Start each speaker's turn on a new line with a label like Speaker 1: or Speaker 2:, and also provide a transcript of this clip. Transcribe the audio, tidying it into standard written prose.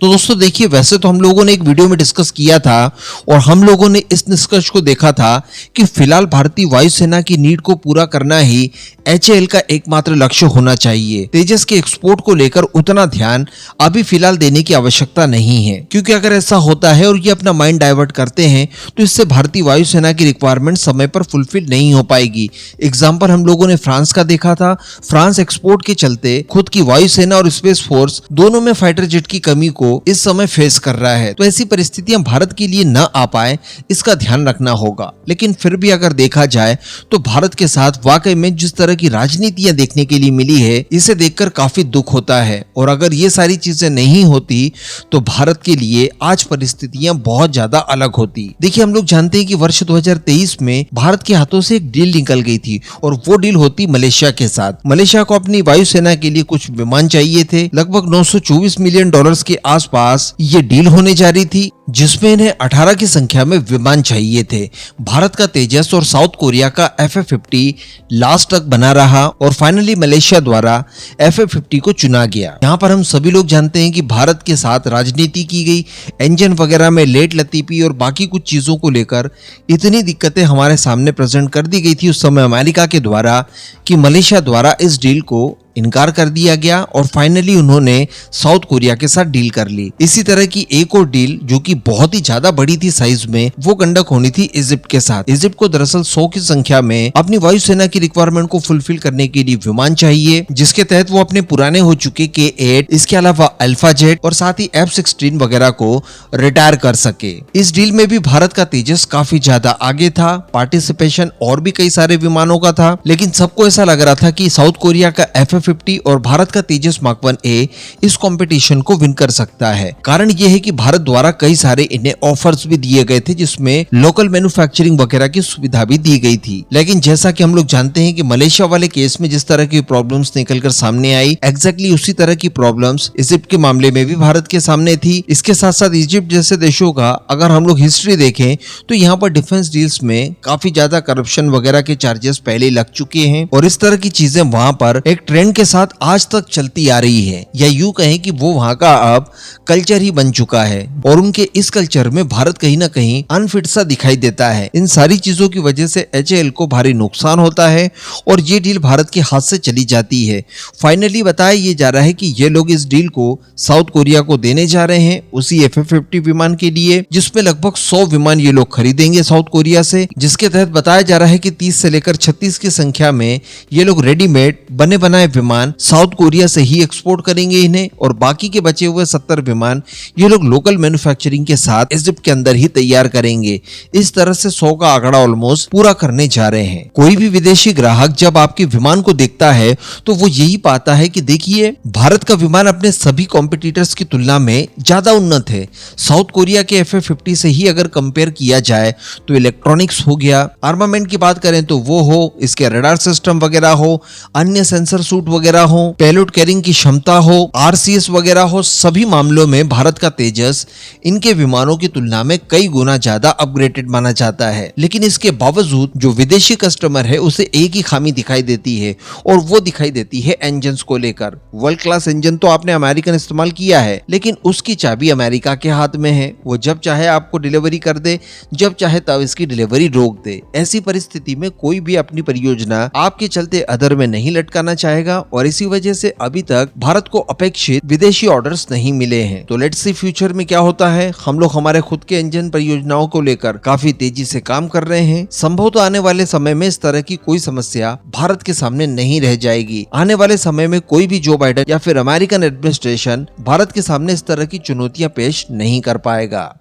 Speaker 1: तो दोस्तों देखिए, वैसे तो हम लोगों ने एक वीडियो में डिस्कस किया था और हम लोगों ने इस निष्कर्ष को देखा था कि फिलहाल भारतीय वायुसेना की नीड को पूरा करना ही एचएएल का एकमात्र लक्ष्य होना चाहिए। तेजस के एक्सपोर्ट को लेकर उतना ध्यान अभी फिलहाल देने की आवश्यकता नहीं है, क्योंकि अगर ऐसा होता है और ये अपना माइंड डाइवर्ट करते हैं तो इससे भारतीय वायुसेना की रिक्वायरमेंट समय पर फुलफिल नहीं हो पाएगी। एग्जाम्पल हम लोगों ने फ्रांस का देखा था। फ्रांस एक्सपोर्ट के चलते खुद की वायुसेना और स्पेस फोर्स दोनों में फाइटर जेट की कमी को इस समय फेस कर रहा है। तो ऐसी परिस्थितियां भारत के लिए न आ पाए, इसका ध्यान रखना होगा। लेकिन फिर भी अगर देखा जाए तो भारत के साथ वाकई में जिस तरह की राजनीतियां देखने के लिए मिली है, इसे देखकर काफी दुख होता है। और अगर ये सारी चीजें नहीं होती तो भारत के लिए आज परिस्थितियां बहुत ज्यादा अलग होती। देखिए, हम लोग जानते हैं कि वर्ष 2023 में भारत के हाथों से एक डील निकल गई थी और वो डील होती मलेशिया के साथ। मलेशिया को अपनी वायुसेना के लिए कुछ विमान चाहिए थे। लगभग 924 मिलियन डॉलर्स के आसपास ये डील होने जा रही थी, जिसमें इन्हें 18 की संख्या में विमान चाहिए थे। भारत का तेजस और साउथ कोरिया का FA-50 लास्ट तक बना रहा और फाइनली मलेशिया द्वारा FA-50 को चुना गया। यहाँ पर हम सभी लोग जानते हैं कि भारत के साथ राजनीति की गई, इंजन वगैरह में लेट लतीफी और बाकी कुछ चीजों को लेकर इतनी दिक्कतें हमारे सामने प्रेजेंट कर दी गई थी उस समय अमेरिका के द्वारा कि मलेशिया द्वारा इस डील को इनकार कर दिया गया और फाइनली उन्होंने साउथ कोरिया के साथ डील कर ली। इसी तरह की एक और डील जो कि बहुत ही ज्यादा बड़ी थी साइज में, वो कंडक्ट होनी थी इजिप्ट के साथ। इजिप्ट को दरअसल 100 की संख्या में अपनी वायुसेना की रिक्वायरमेंट को फुलफिल करने के लिए विमान चाहिए, जिसके तहत वो अपने पुराने हो चुके K-8, इसके अलावा अल्फा जेट और साथ ही F-16 वगैरह को रिटायर कर सके। इस डील में भी भारत का तेजस काफी ज्यादा आगे था। पार्टिसिपेशन और भी कई सारे विमानों का था, लेकिन सबको ऐसा लग रहा था कि साउथ कोरिया का FA-50 और भारत का तेजस मार्क 1A इस कंपटीशन को विन कर सकता है। कारण यह है कि भारत द्वारा कई सारे इन्हें ऑफर्स भी दिए गए थे, जिसमें लोकल मैन्युफैक्चरिंग वगैरह की सुविधा भी दी गई थी। लेकिन जैसा कि हम लोग जानते हैं कि मलेशिया वाले केस में जिस तरह की प्रॉब्लम्स निकलकर सामने आई, एग्जैक्टली उसी तरह की प्रॉब्लम्स इजिप्ट के मामले में भी भारत के सामने थी। इसके साथ साथ इजिप्ट जैसे देशों का अगर हम लोग हिस्ट्री देखें तो यहाँ पर डिफेंस डील्स में काफी ज्यादा करप्शन वगैरह के चार्जेस पहले लग चुके हैं और इस तरह की चीजें वहां पर एक ट्रेंड के साथ आज तक चलती आ रही है, या यूं कहें कि वो वहां का अब कल्चर ही बन चुका है और उनके इस कल्चर में भारत कहीं ना कहीं अनफिट सा दिखाई देता है। इन सारी चीजों की वजह से एचएएल को भारी नुकसान होता है और ये डील भारत के हाथ से चली जाती है। फाइनली बताया ये जा रहा है कि ये लोग इस डील को साउथ कोरिया को देने जा रहे हैं, उसी FA-50 विमान के लिए, जिसमें लगभग 100 विमान ये लोग खरीदेंगे साउथ कोरिया से, जिसके तहत बताया जा रहा है कि 30 से लेकर 36 की संख्या में ये लोग रेडीमेड बने बनाए विमान साउथ कोरिया से ही एक्सपोर्ट करेंगे इन्हें, और बाकी के बचे हुए 70 विमान ये लोग लोकल मैन्युफैक्चरिंग के साथ इजिप्ट के अंदर ही तैयार करेंगे। इस तरह से 100 का आंकड़ा ऑलमोस्ट पूरा करने जा रहे हैं। कोई भी विदेशी ग्राहक जब आपके विमान को देखता है तो वो यही पाता है कि देखिए, भारत का विमान अपने सभी कॉम्पिटिटर्स की तुलना में ज्यादा उन्नत है। साउथ कोरिया के FA-50 से ही अगर कंपेयर किया जाए तो इलेक्ट्रॉनिक्स हो गया, आर्मामेंट की बात करें तो वो हो, इसके रडार सिस्टम वगैरह हो, अन्य सेंसर सूट वगैरह हो, पेलोड कैरिंग की क्षमता हो, RCS वगैरह हो, सभी मामलों में भारत का तेजस इनके विमानों की तुलना में कई गुना ज्यादा अपग्रेडेड माना जाता है। लेकिन इसके बावजूद जो विदेशी कस्टमर है उसे एक ही खामी दिखाई देती है और वो दिखाई देती है इंजन को लेकर। वर्ल्ड क्लास इंजन तो आपने अमेरिकन इस्तेमाल किया है, लेकिन उसकी चाबी अमेरिका के हाथ में है। वो जब चाहे आपको डिलीवरी कर दे, जब चाहे तब इसकी डिलीवरी रोक दे। ऐसी परिस्थिति में कोई भी अपनी परियोजना आपके चलते अदर में नहीं लटकाना चाहेगा और इसी वजह से अभी तक भारत को अपेक्षित विदेशी ऑर्डर्स नहीं मिले हैं। तो लेट्स सी फ्यूचर में क्या होता है। हम लोग हमारे खुद के इंजन परियोजनाओं को लेकर काफी तेजी से काम कर रहे हैं। संभवतः आने वाले समय में इस तरह की कोई समस्या भारत के सामने नहीं रह जाएगी। आने वाले समय में कोई भी जो बाइडेन या फिर अमेरिकन एडमिनिस्ट्रेशन भारत के सामने इस तरह की चुनौतियां पेश नहीं कर पाएगा।